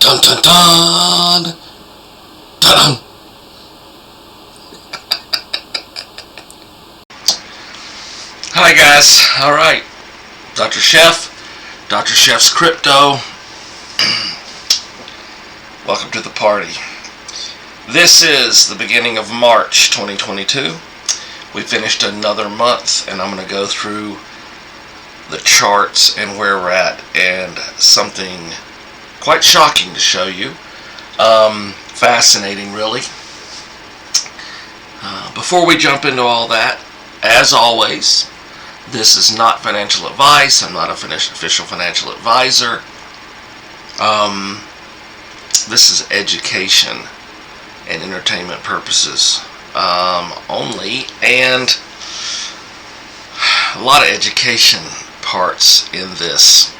Dun dun dun! Dun! Hi guys, alright. Dr. Chef, Dr. Chef's Crypto. Welcome to the party. This is the beginning of March 2022. We finished another month and I'm going to go through the charts and where we're at and something quite shocking to show you. Fascinating, really. Before we jump into all that, as always, this is not financial advice. I'm not an official financial advisor. This is education and entertainment purposes only, and a lot of education parts in this.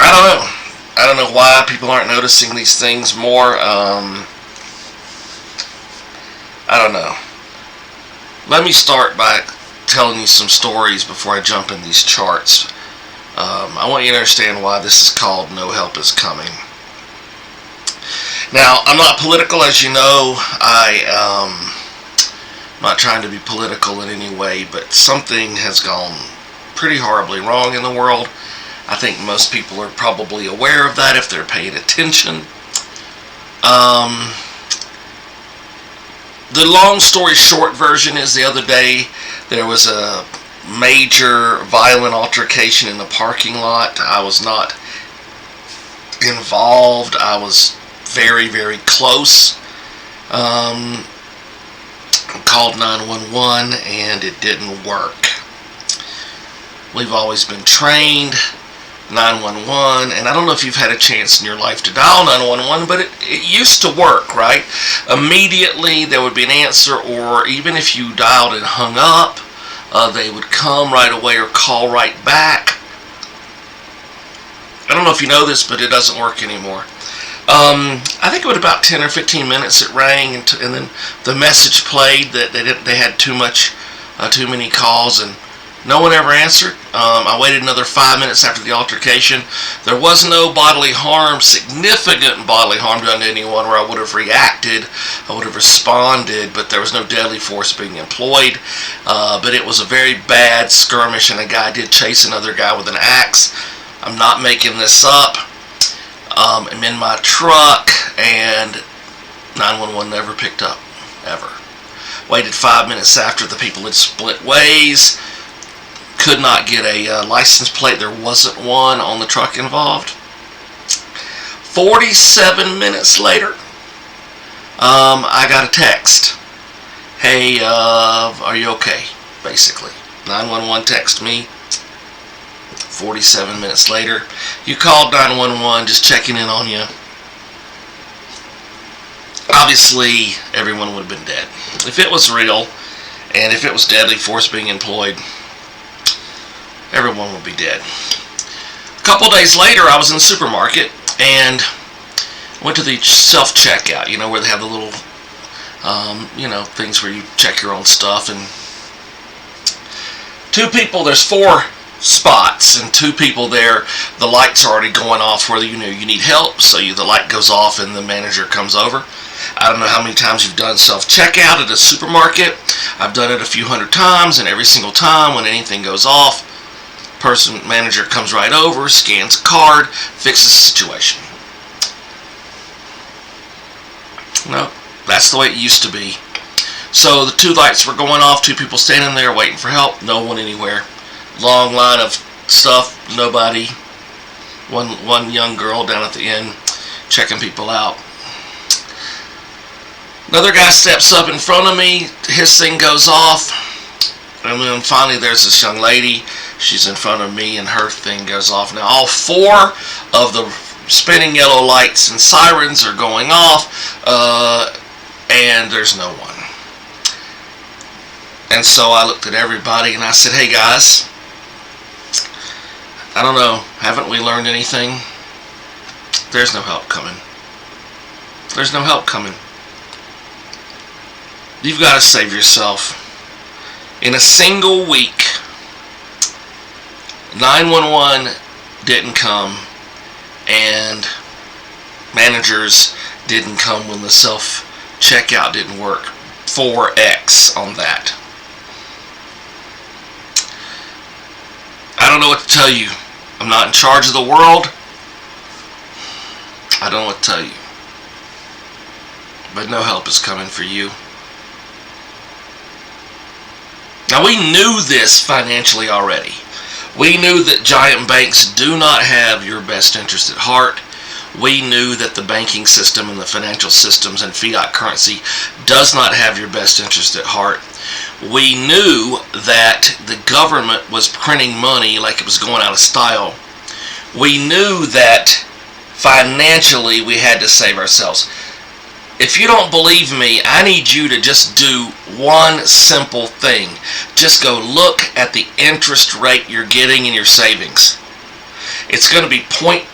I don't know why people aren't noticing these things more. I don't know. Let me start by telling you some stories before I jump in these charts. I want you to understand why this is called No Help Is Coming. Now, I'm not political, as you know. I'm not trying to be political in any way, but something has gone pretty horribly wrong in the world. I think most people are probably aware of that if they're paying attention. The long story short version is the other day there was a major violent altercation in the parking lot. I was not involved. I was very, very close. Called 911 and it didn't work. We've always been trained 911, and I don't know if you've had a chance in your life to dial 911, but it used to work, right? Immediately there would be an answer, or even if you dialed and hung up, they would come right away or call right back. I don't know if you know this, but it doesn't work anymore. I think it was about 10 or 15 minutes it rang, and then the message played that they had too many calls, and no one ever answered. I waited another 5 minutes after the altercation. There was no bodily harm, significant bodily harm done to anyone where I would have reacted, I would have responded, but there was no deadly force being employed. But it was a very bad skirmish, and a guy did chase another guy with an axe. I'm not making this up. I'm in my truck, and 911 never picked up, ever. Waited 5 minutes after the people had split ways. Could not get a license plate. There wasn't one on the truck involved. 47 minutes later, I got a text. Hey, are you okay? Basically. 911 text me. 47 minutes later, you called 911, just checking in on you. Obviously, everyone would have been dead. If it was real, and if it was deadly force being employed, everyone would be dead. A couple days later, I was in the supermarket and went to the self-checkout, where they have the little, things where you check your own stuff. And there's 4 spots, and 2 people there, the lights are already going off where you need help, so the light goes off and the manager comes over. I don't know how many times you've done self-checkout at a supermarket. I've done it a few hundred times, and every single time when anything goes off, manager comes right over, scans a card, fixes the situation. No, that's the way it used to be. So the 2 lights were going off, 2 people standing there waiting for help, no one anywhere. Long line of stuff, nobody. One young girl down at the end checking people out. Another guy steps up in front of me, his thing goes off, and then finally there's this young lady. She's in front of me and her thing goes off. Now all 4 of the spinning yellow lights and sirens are going off, and there's no one. And so I looked at everybody and I said, hey guys, I don't know, haven't we learned anything? There's no help coming. There's no help coming. You've got to save yourself. In a single week, 911 didn't come, and managers didn't come when the self-checkout didn't work. 4x on that. I don't know what to tell you. I'm not in charge of the world. I don't know what to tell you. But no help is coming for you. Now, we knew this financially already. We knew that giant banks do not have your best interest at heart. We knew that the banking system and the financial systems and fiat currency does not have your best interest at heart. We knew that the government was printing money like it was going out of style. We knew that financially we had to save ourselves. If you don't believe me, I need you to just do one simple thing. Just go look at the interest rate you're getting in your savings. It's going to be 0.01,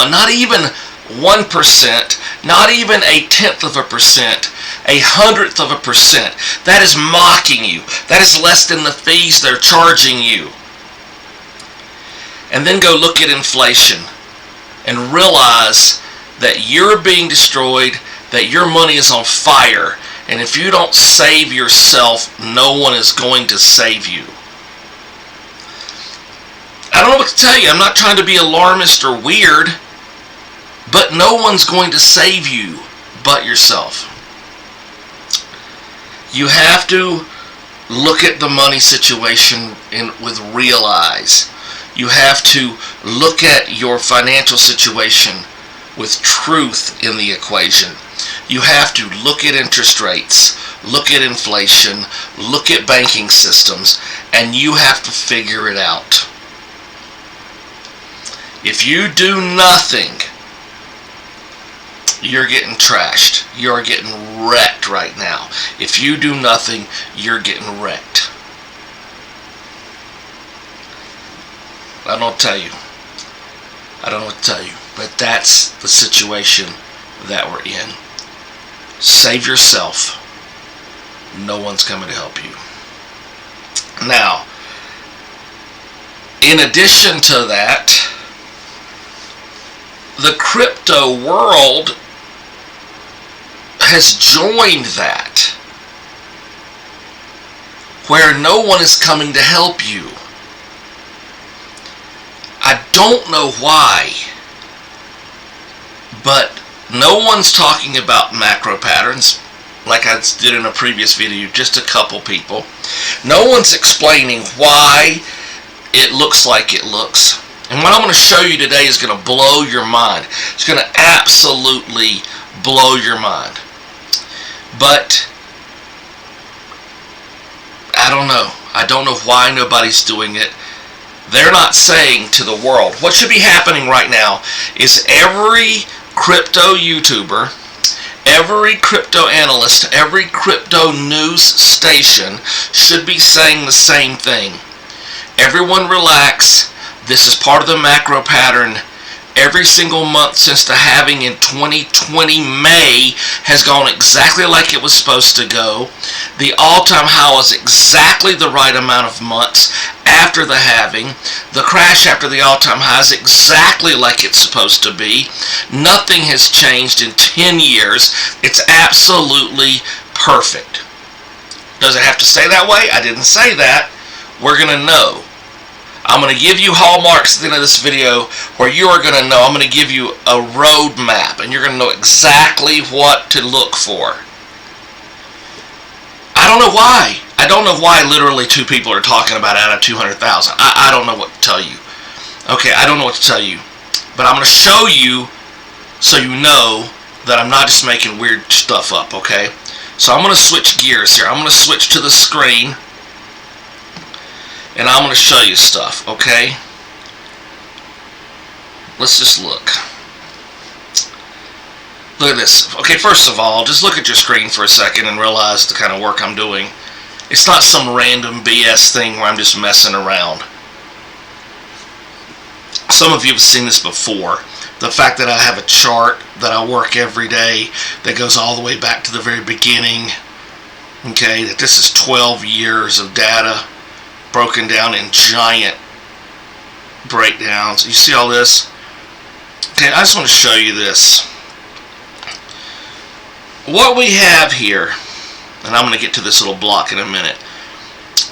not even 1%, not even 0.1%, 0.100%. That is mocking you. That is less than the fees they're charging you. And then go look at inflation and realize that you're being destroyed, that your money is on fire, and if you don't save yourself, no one is going to save you. I don't know what to tell you. I'm not trying to be alarmist or weird, but no one's going to save you but yourself. You have to look at the money situation with real eyes. You have to look at your financial situation with truth in the equation. You have to look at interest rates, look at inflation, look at banking systems, and you have to figure it out. If you do nothing, you're getting trashed. You're getting wrecked right now. If you do nothing, you're getting wrecked. I don't know what to tell you. I don't know what to tell you. But that's the situation that we're in. Save yourself. No one's coming to help you. Now, in addition to that, the crypto world has joined that, where no one is coming to help you. I don't know why, but no one's talking about macro patterns like I did in a previous video, just a couple people. No one's explaining why it looks like it looks. And what I'm going to show you today is going to blow your mind. It's going to absolutely blow your mind. But I don't know. I don't know why nobody's doing it. They're not saying to the world. What should be happening right now is every crypto YouTuber, every crypto analyst, every crypto news station should be saying the same thing. Everyone relax. This is part of the macro pattern. Every single month since the halving in 2020 May has gone exactly like it was supposed to go. The all-time high was exactly the right amount of months after the halving. The crash after the all-time high is exactly like it's supposed to be. Nothing has changed in 10 years. It's absolutely perfect. Does it have to stay that way? I didn't say that. We're going to know. I'm going to give you hallmarks at the end of this video where you are going to know. I'm going to give you a road map, and you're going to know exactly what to look for. I don't know why. I don't know why literally 2 people are talking about it out of 200,000. I don't know what to tell you. Okay, I don't know what to tell you. But I'm going to show you so you know that I'm not just making weird stuff up, okay? So I'm going to switch gears here. I'm going to switch to the screen. And I'm going to show you stuff, okay? Let's just look. Look at this. Okay, first of all, just look at your screen for a second and realize the kind of work I'm doing. It's not some random BS thing where I'm just messing around. Some of you have seen this before. The fact that I have a chart that I work every day that goes all the way back to the very beginning. Okay, that this is 12 years of data broken down in giant breakdowns. You see all this? Okay, I just want to show you this. What we have here, and I'm going to get to this little block in a minute,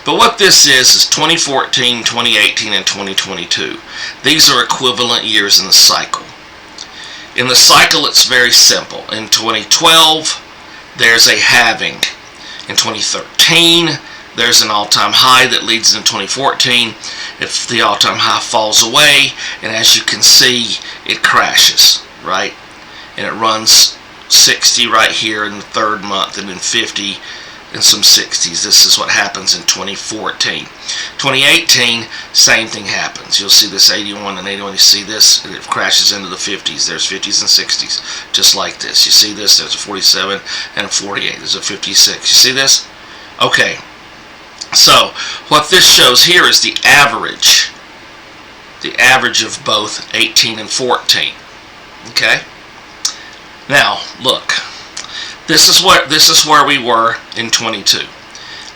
but what this is 2014, 2018, and 2022. These are equivalent years in the cycle. In the cycle, it's very simple. In 2012, there's a halving. In 2013, there's an all-time high that leads into 2014. If the all-time high falls away, and as you can see, it crashes, right? And it runs 60 right here in the third month, and then 50 and some 60s. This is what happens in 2014. 2018, same thing happens. You'll see this 81 and 81. You see this, it crashes into the 50s. There's 50s and 60s, just like this. You see this, there's a 47 and a 48. There's a 56. You see this? Okay. So, what this shows here is the average. The average of both 18 and 14. Okay? Now, look. This is where we were in 22.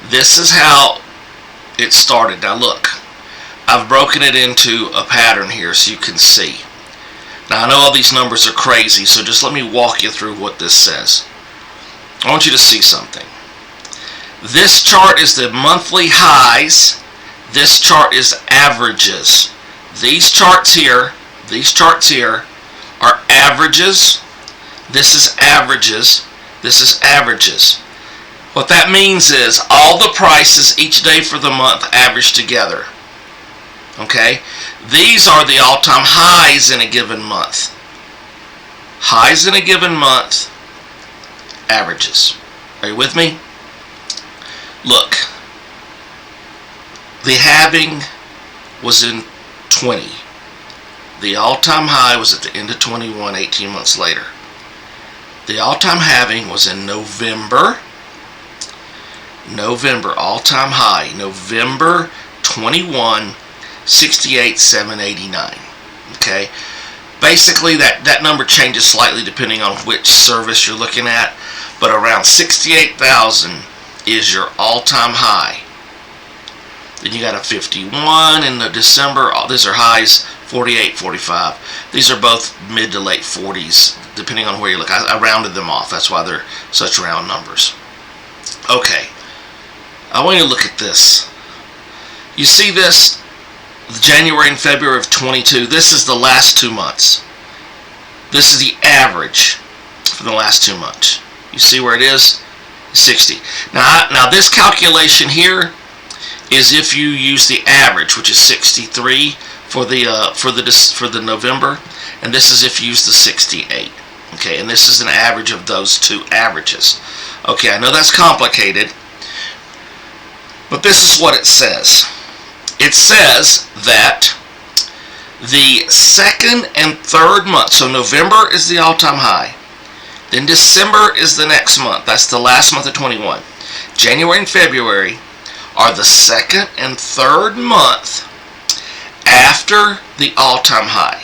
This is how it started. Now look, I've broken it into a pattern here so you can see. Now I know all these numbers are crazy, so just let me walk you through what this says. I want you to see something. This chart is the monthly highs. This chart is averages. These charts here are averages. This is averages. This is averages. What that means is all the prices each day for the month average together. Okay? These are the all-time highs in a given month. Highs in a given month, averages. Are you with me? Look. The halving was in 20. The all-time high was at the end of 21, 18 months later. The all-time halving was in November, all-time high, November 21, 68,789. Okay? Basically, that number changes slightly depending on which service you're looking at, but around 68,000 is your all-time high. Then you got a 51 in the December. These are highs, 48, 45. These are both mid to late 40s, depending on where you look. I rounded them off. That's why they're such round numbers. Okay. I want you to look at this. You see this? January and February of 22. This is the last 2 months. This is the average for the last 2 months. You see where it is? 60. Now this calculation here is if you use the average, which is 63 for the November, and this is if you use the 68. Okay, and this is an average of those two averages. Okay, I know that's complicated, but this is what it says. It says that the second and third month, so November is the all-time high, then December is the next month. That's the last month of 21. January and February are the second and third month after the all-time high.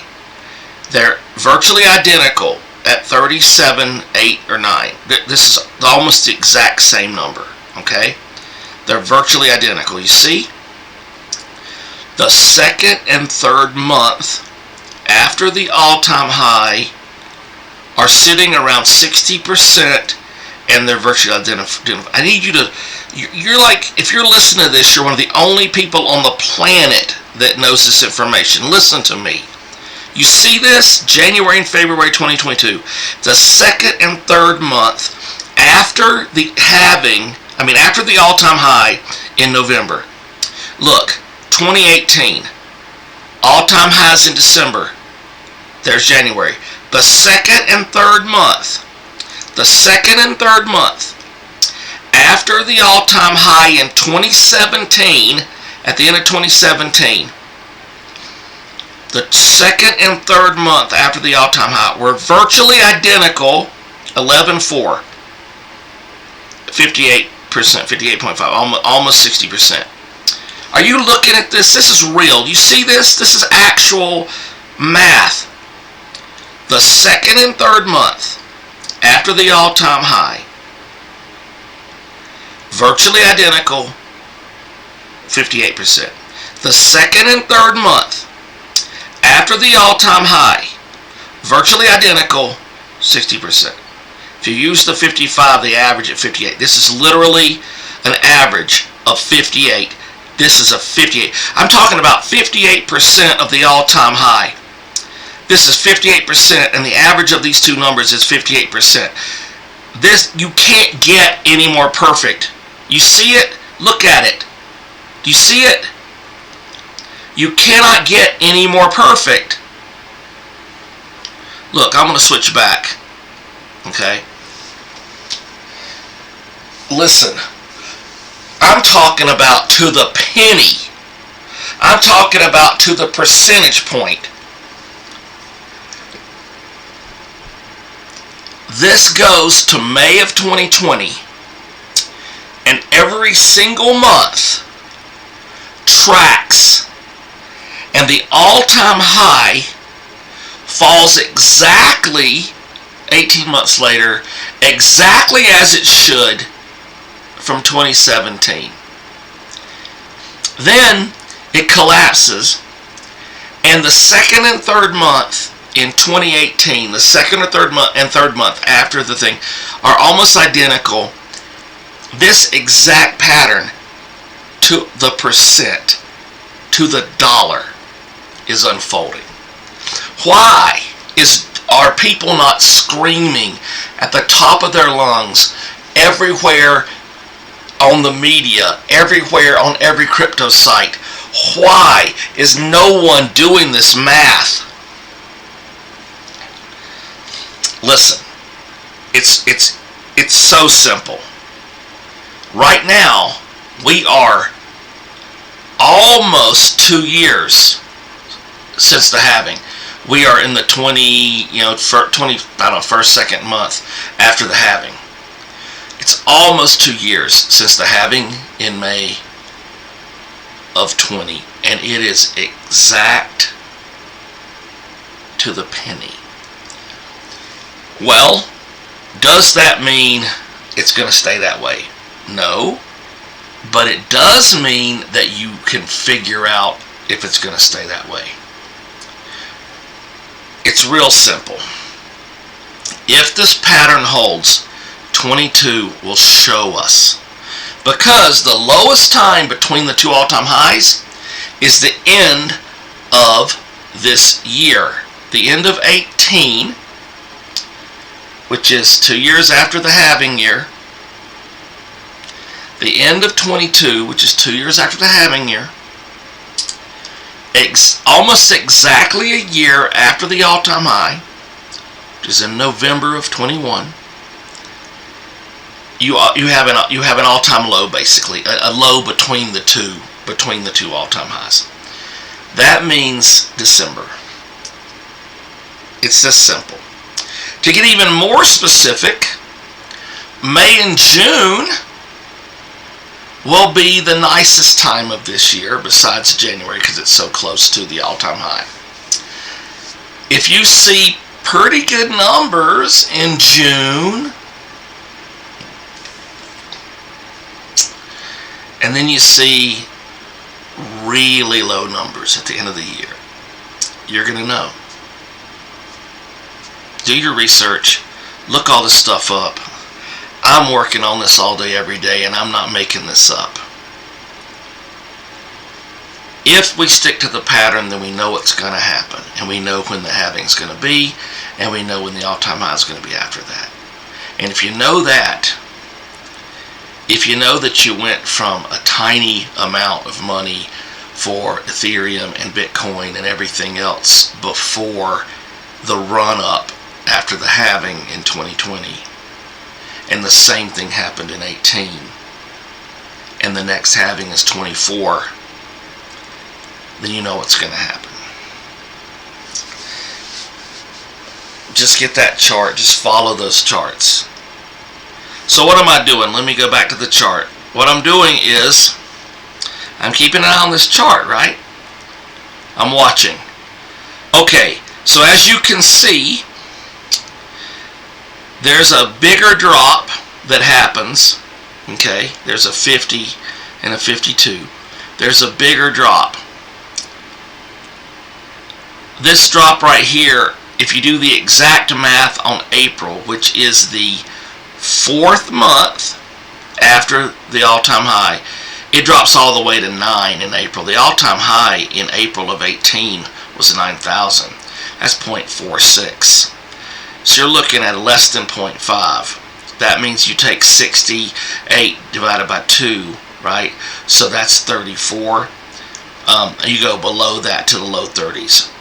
They're virtually identical at 37, 8, or 9. This is almost the exact same number, okay? They're virtually identical. You see? The second and third month after the all-time high are sitting around 60%, and they're virtually identical. I need you to, you're like, if you're listening to this, you're one of the only people on the planet that knows this information. Listen to me. You see this? January and February 2022. The second and third month after the halving, after the all-time high in November. Look, 2018. All-time highs in December. There's January. The second and third month. The second and third month after the all-time high in 2017, at the end of 2017, the second and third month after the all-time high were virtually identical, 11.4, 58%, 58.5, almost 60%. Are you looking at this? This is real. You see this? This is actual math. The second and third month after the all-time high, virtually identical, 58%. The second and third month after the all-time high virtually identical, 60%. If you use the 55, they average at 58. This is literally an average of 58. This is a 58. I'm talking about 58% of the all-time high. This is 58%, and the average of these two numbers is 58%. This, you can't get any more perfect. You see it? Look at it. Do you see it? You cannot get any more perfect. Look, I'm going to switch back. Okay? Listen. I'm talking about to the penny. I'm talking about to the percentage point. This goes to May of 2020, and every single month tracks, and the all-time high falls exactly 18 months later, exactly as it should from 2017. Then it collapses, and the second and third month in 2018, the second or third month after the thing, are almost identical. This exact pattern to the percent, to the dollar, is unfolding. Why are people not screaming at the top of their lungs everywhere on the media, everywhere on every crypto site? Why is no one doing this math? Listen, it's so simple. Right now, we are almost 2 years since the halving. We are in the first, second month after the halving. It's almost 2 years since the halving in May of 20, and it is exact to the penny. Well, does that mean it's going to stay that way? No, but it does mean that you can figure out if it's going to stay that way. It's real simple. If this pattern holds, 22 will show us. Because the lowest time between the two all-time highs is the end of this year. The end of 18, which is 2 years after the halving year. The end of 22, which is 2 years after the halving year. Almost exactly a year after the all-time high, which is in November of 21. You have an all-time low, basically, a low between the two all-time highs. That means December. It's this simple. To get even more specific, May and June will be the nicest time of this year, besides January, because it's so close to the all-time high. If you see pretty good numbers in June, and then you see really low numbers at the end of the year, you're going to know. Do your research. Look all this stuff up. I'm working on this all day, every day, and I'm not making this up. If we stick to the pattern, then we know what's going to happen, and we know when the halving is going to be, and we know when the all-time high is going to be after that. And if you know that, if you know that you went from a tiny amount of money for Ethereum and Bitcoin and everything else before the run-up after the halving in 2020, and the same thing happened in 18, and the next halving is 24, then you know what's going to happen. Just get that chart. Just follow those charts. So what am I doing? Let me go back to the chart. What I'm doing is I'm keeping an eye on this chart, right? I'm watching. Okay, so as you can see, there's a bigger drop that happens. Okay, there's a 50 and a 52. There's a bigger drop. This drop right here if you do the exact math on April, which is the 4th month after the all-time high, it drops all the way to 9 in April. The all-time high in April of 18 was 9,000. That's 0.46. So you're looking at less than 0.5. That means you take 68 divided by 2, right? So that's 34. You go below that to the low 30s.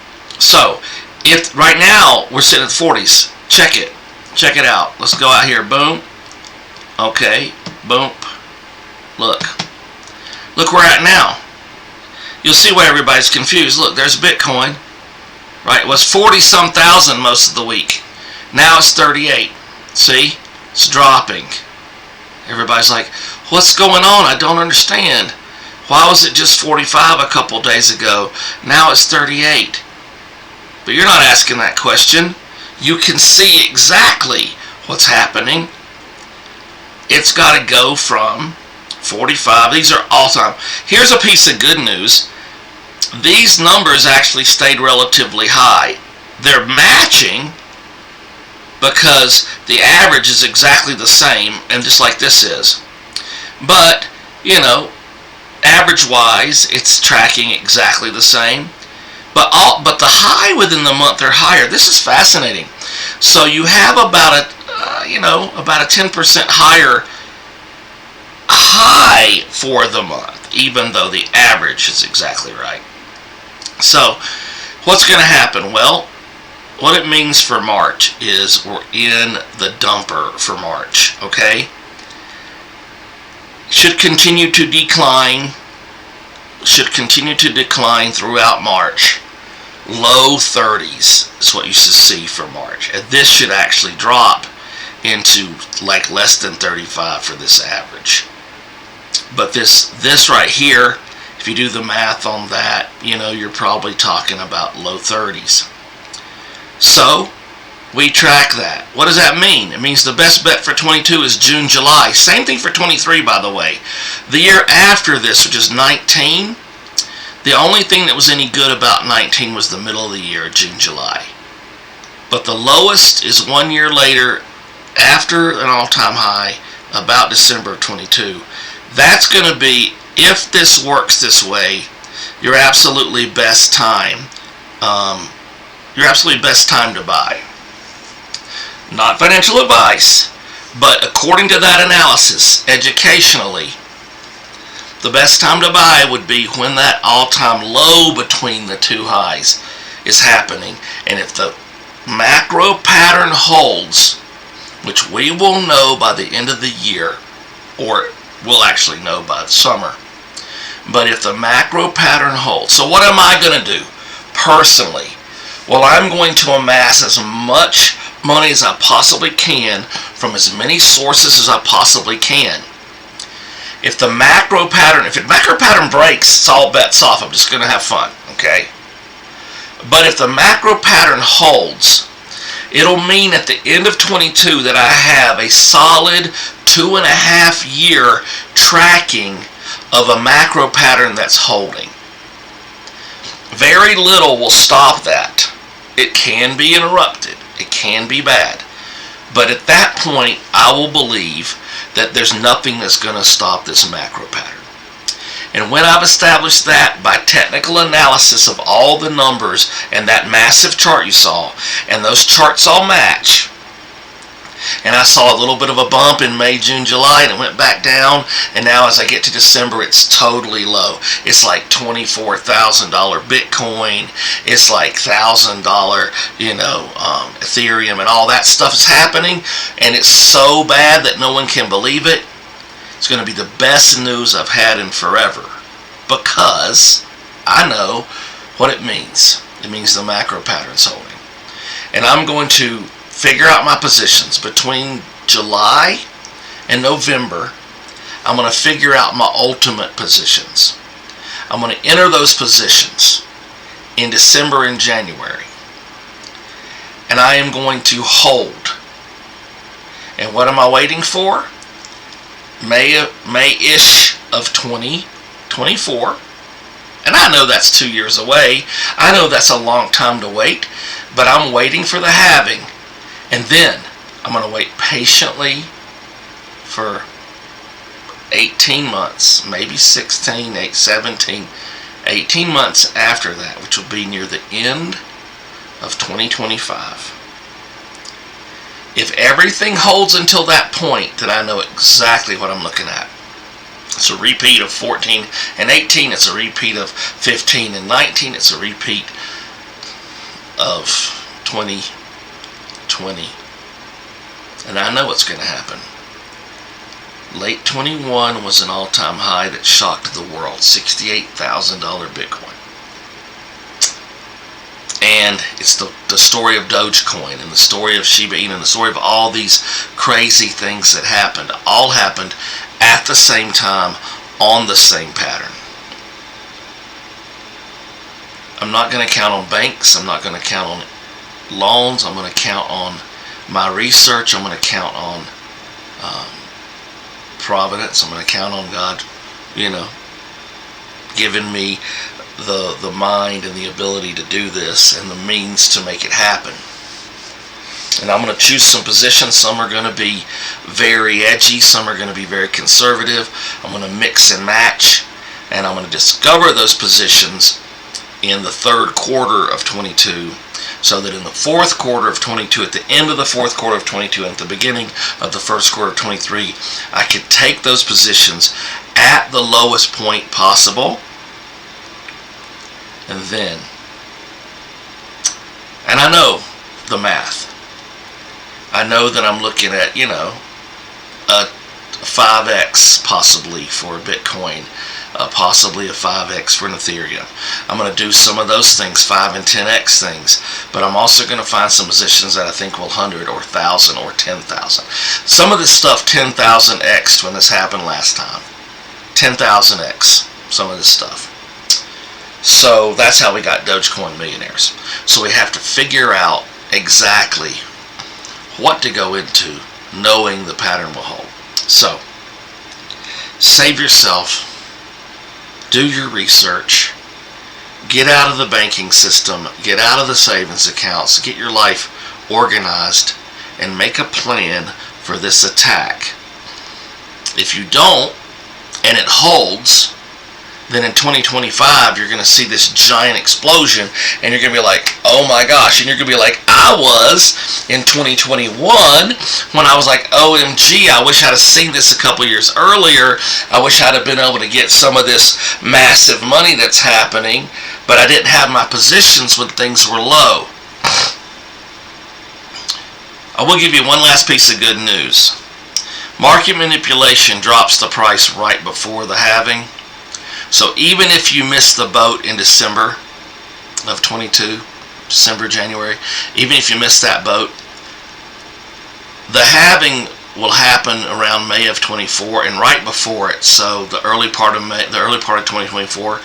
So if right now we're sitting at 40s, check it. Check it out. Let's go out here. Boom. Okay. Boom. Look. Look where we're at now. You'll see why everybody's confused. Look, there's Bitcoin. Right? It was 40-some thousand most of the week. Now it's 38. See? It's dropping. Everybody's like, what's going on? I don't understand. Why was it just 45 a couple days ago? Now it's 38. But you're not asking that question. You can see exactly what's happening. It's got to go from 45. These are all-time. Here's a piece of good news. These numbers actually stayed relatively high. They're matching because the average is exactly the same, and just like this is. But, you know, average-wise, it's tracking exactly the same. But the high within the month are higher. This is fascinating. So you have about a 10% higher high for the month, even though the average is exactly right. So what's going to happen? Well, what it means for March is we're in the dumper for March, okay? Should continue to decline. Should continue to decline throughout March. Low 30s is what you should see for March. And this should actually drop into like less than 35 for this average. But this right here, if you do the math on that, you know, you're probably talking about low 30s. So we track that. What does that mean? It means the best bet for 22 is June, July. Same thing for 23, by the way. The year after this, which is 19, the only thing that was any good about 19 was the middle of the year, June, July. But the lowest is 1 year later, after an all-time high, about December of 22. That's going to be, if this works this way, your absolutely best time. Your absolutely best time to buy. Not financial advice, but according to that analysis, educationally, the best time to buy would be when that all-time low between the two highs is happening. And if the macro pattern holds, which we will know by the end of the year, or we'll actually know by the summer, but if the macro pattern holds, so what am I going to do personally? Well, I'm going to amass as much money as I possibly can from as many sources as I possibly can. If the macro pattern breaks, it's all bets off. I'm just going to have fun, okay? But if the macro pattern holds, it'll mean at the end of 22 that I have a solid 2.5 year tracking of a macro pattern that's holding. Very little will stop that. It can be interrupted. It can be bad. But at that point, I will believe that there's nothing that's going to stop this macro pattern. And when I've established that by technical analysis of all the numbers and that massive chart you saw, and those charts all match, and I saw a little bit of a bump in May, June, July, and it went back down, and now as I get to December, it's totally low. It's like $24,000 Bitcoin, it's like $1,000, Ethereum, and all that stuff is happening, and it's so bad that no one can believe it. It's going to be the best news I've had in forever, because I know what it means. It means the macro pattern's holding. And I'm going to figure out my positions between July and November. I'm going to figure out my ultimate positions. I'm going to enter those positions in December and January. And I am going to hold. And what am I waiting for? May-ish of 2024. And I know that's 2 years away. I know that's a long time to wait. But I'm waiting for the halving, and then I'm going to wait patiently for 18 months, maybe 16, 17, 18 months after that, which will be near the end of 2025. If everything holds until that point, then I know exactly what I'm looking at. It's a repeat of 14 and 18. It's a repeat of 15 and 19. It's a repeat of 2020. And I know what's going to happen. Late 21 was an all-time high that shocked the world. $68,000 Bitcoin. And it's the story of Dogecoin and the story of Shiba Inu and the story of all these crazy things that happened. All happened at the same time on the same pattern. I'm not going to count on banks. I'm not going to count on loans. I'm going to count on my research. I'm going to count on providence. I'm going to count on God, giving me the mind and the ability to do this and the means to make it happen. And I'm going to choose some positions. Some are going to be very edgy. Some are going to be very conservative. I'm going to mix and match. And I'm going to discover those positions in the third quarter of 22. So that in the fourth quarter of 22, at the end of the fourth quarter of 22, and at the beginning of the first quarter of 23, I could take those positions at the lowest point possible. And then, and I know the math. I know that I'm looking at, a 5x possibly for Bitcoin, possibly a 5x for an Ethereum. I'm going to do some of those things, 5 and 10x things, but I'm also going to find some positions that I think will 100 or 1,000 or 10,000. Some of this stuff 10,000x when this happened last time. 10,000x, some of this stuff. So that's how we got Dogecoin millionaires. So we have to figure out exactly what to go into, knowing the pattern will hold. So, save yourself, do your research, get out of the banking system, get out of the savings accounts, get your life organized, and make a plan for this attack. If you don't, and it holds, then in 2025 you're going to see this giant explosion, and you're going to be like, oh my gosh, and you're going to be like I was in 2021 when I was like, OMG, I wish I'd have seen this a couple years earlier. I wish I'd have been able to get some of this massive money that's happening, but I didn't have my positions when things were low. I will give you one last piece of good news. Market manipulation drops the price right before the halving. So even if you miss the boat in December of 22, December, January, even if you miss that boat, the halving will happen around May of 24 and right before it. So the early part of May, the early part of 2024,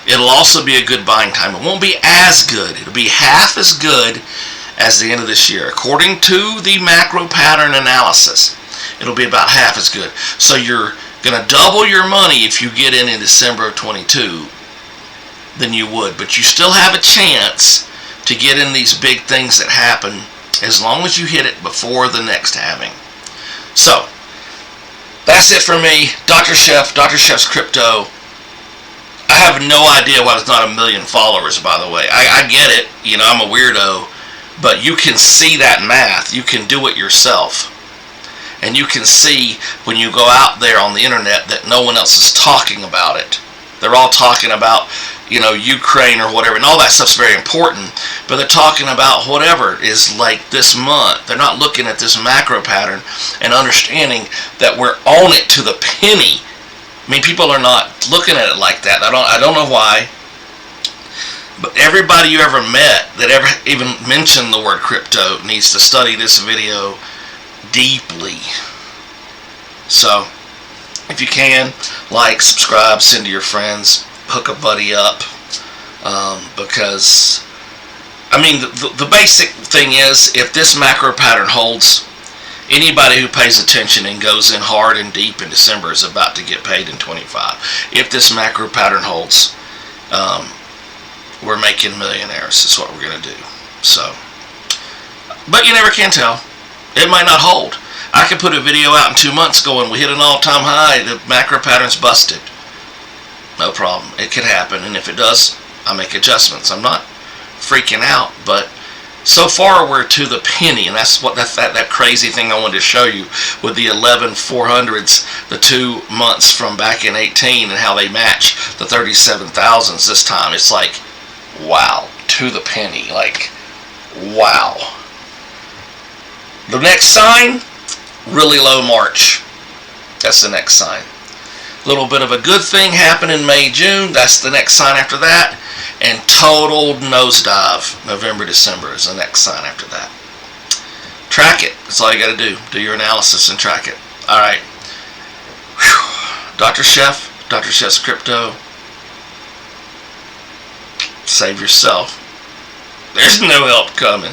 it'll also be a good buying time. It won't be as good. It'll be half as good as the end of this year. According to the macro pattern analysis, it'll be about half as good. So you're going to double your money if you get in December of 22 than you would. But you still have a chance to get in these big things that happen as long as you hit it before the next halving. So, that's it for me. Dr. Chef, Dr. Chef's Crypto. I have no idea why there's not 1 million followers, by the way. I get it. I'm a weirdo. But you can see that math. You can do it yourself. And you can see when you go out there on the internet that no one else is talking about it. They're all talking about, Ukraine or whatever, and all that stuff's very important, but they're talking about whatever is like this month. They're not looking at this macro pattern and understanding that we're on it to the penny. I mean, people are not looking at it like that. I don't know why. But everybody you ever met that ever even mentioned the word crypto needs to study this video deeply. So, if you can, like, subscribe, send to your friends, hook a buddy up, because, the basic thing is, if this macro pattern holds, anybody who pays attention and goes in hard and deep in December is about to get paid in 25. If this macro pattern holds, we're making millionaires. That's what we're going to do. So, But you never can tell. It might not hold. I could put a video out in 2 months going, we hit an all-time high, the macro pattern's busted. No problem. It could happen, and if it does, I make adjustments. I'm not freaking out, but so far we're to the penny, and that's that crazy thing I wanted to show you with the 11,400s, the 2 months from back in 18, and how they match the 37,000s this time. It's like, wow, to the penny, like, wow. The next sign, really low March. That's the next sign. A little bit of a good thing happened in May, June. That's the next sign after that. And total nosedive. November, December is the next sign after that. Track it. That's all you got to do. Do your analysis and track it. All right. Whew. Dr. Chef's Crypto. Save yourself. There's no help coming.